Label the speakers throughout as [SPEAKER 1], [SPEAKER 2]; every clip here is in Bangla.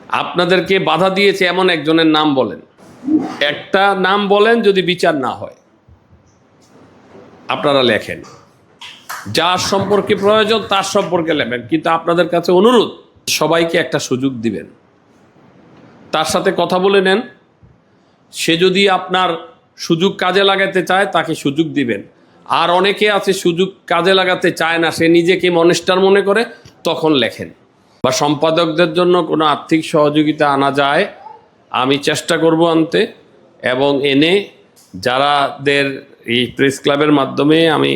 [SPEAKER 1] আপনাদেরকে বাধা দিয়েছে এমন একজনের নাম বলেন, একটা নাম বলেন, যদি বিচার না হয় আপনারা লেখেন, যার সম্পর্কে প্রয়োজন তার সম্পর্কে লেখেন, কিন্তু আপনাদের কাছে অনুরোধ সবাইকে একটা সুযোগ দিবেন, তার সাথে কথা বলে নেন। সে যদি আপনার সুযোগ কাজে লাগাতে চায় তাকে সুযোগ দিবেন। আর অনেকে আছে সুযোগ কাজে লাগাতে চায় না, সে নিজেকে মনিস্টার মনে করে, তখন লেখেন। বা সম্পাদকদের জন্য কোনো আর্থিক সহযোগিতা আনা যায়, আমি চেষ্টা করব আনতে, এবং এনে যারাদের এই প্রেস ক্লাবের মাধ্যমে আমি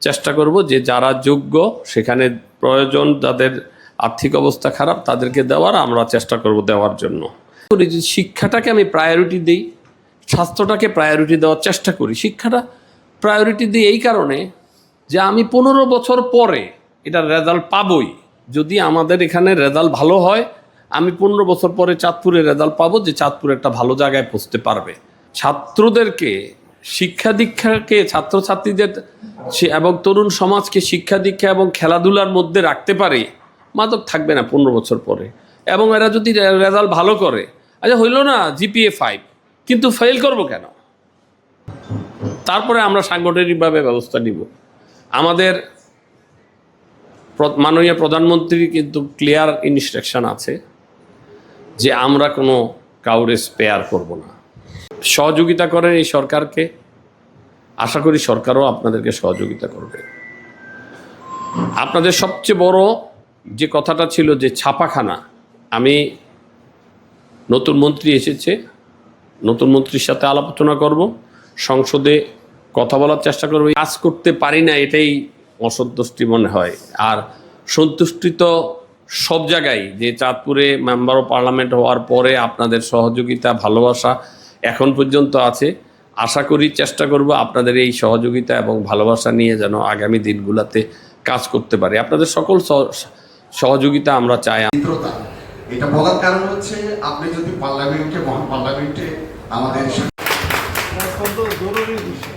[SPEAKER 1] চেষ্টা করব যে যারা যোগ্য, সেখানে প্রয়োজন যাদের আর্থিক অবস্থা খারাপ তাদেরকে দেওয়ার আমরা চেষ্টা করব দেওয়ার জন্য। শিক্ষাটাকে আমি প্রায়োরিটি দিই, স্বাস্থ্যটাকে প্রায়োরিটি দেওয়ার চেষ্টা করি। শিক্ষাটা প্রায়োরিটি দিই এই কারণে যে আমি 15 বছর পরে এটার রেজাল্ট পাবই। যদি আমাদের এখানে রেজাল্ট ভালো হয়, আমি 15 বছর পরে চাঁদপুরের রেজাল্ট পাবো, যে চাঁদপুর একটা ভালো জায়গায় পৌঁছতে পারবে। ছাত্রদেরকে শিক্ষা দীক্ষাকে, ছাত্রছাত্রীদের এবং তরুণ সমাজকে শিক্ষা দীক্ষা এবং খেলাধুলার মধ্যে রাখতে পারে, মাদক থাকবে না 15 বছর পরে। এবং এরা যদি রেজাল্ট ভালো করে, আচ্ছা হইল না GPA 5, কিন্তু ফেল করব কেন? তারপরে আমরা সাংগঠনিকভাবে ব্যবস্থা নিব। আমাদের মাননীয় প্রধানমন্ত্রী কিন্তু ক্লিয়ার ইনস্ট্রাকশন আছে যে আমরা কোনো কাউরে স্পেয়ার করব না। সহযোগিতা করেন এই সরকারকে, আশা করি সরকারও আপনাদেরকে সহযোগিতা করবে। আপনাদের সবচেয়ে বড় যে কথাটা ছিল যে ছাপাখানা, আমি নতুন মন্ত্রী এসেছে, নতুন মন্ত্রীর সাথে আলোচনা করব, সংসদে কথা বলার চেষ্টা করব। কাজ করতে পারি না এটাই অসন্তুষ্টি মনে হয়। আর সন্তুষ্টি তো সব জায়গায়, যে চাঁদপুরে মেম্বার অফ পার্লামেন্ট হওয়ার পরে আপনাদের সহযোগিতা, ভালোবাসা এখন পর্যন্ত আছে। আশা করি, চেষ্টা করব আপনাদের এই সহযোগিতা এবং ভালোবাসা নিয়ে যেন আগামী দিনগুলোতে কাজ করতে পারি। আপনাদের সকল সহযোগিতা আমরা চাই।
[SPEAKER 2] এটা বলার কারণ হচ্ছে, আপনি যদি পার্লামেন্টে, মহান পার্লামেন্টে আমাদের অত্যন্ত জরুরি বিষয়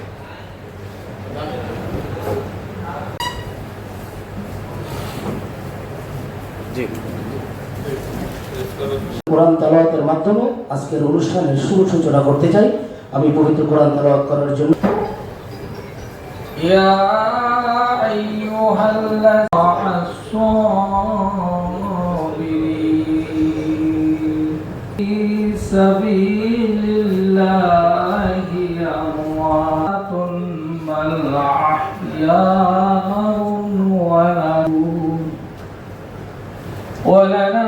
[SPEAKER 3] কোরআন তেলাওয়াতের মাধ্যমে আজকের অনুষ্ঠানের শুভ সূচনা করতে চাই। আমি পবিত্র কোরআন তেলাওয়াত করার জন্য ইয়া আইয়ুহাল্লাযীনা ফি সাবিলিল্লাহি আমওয়াতুন বাল আহইয়াউন ওয়া লা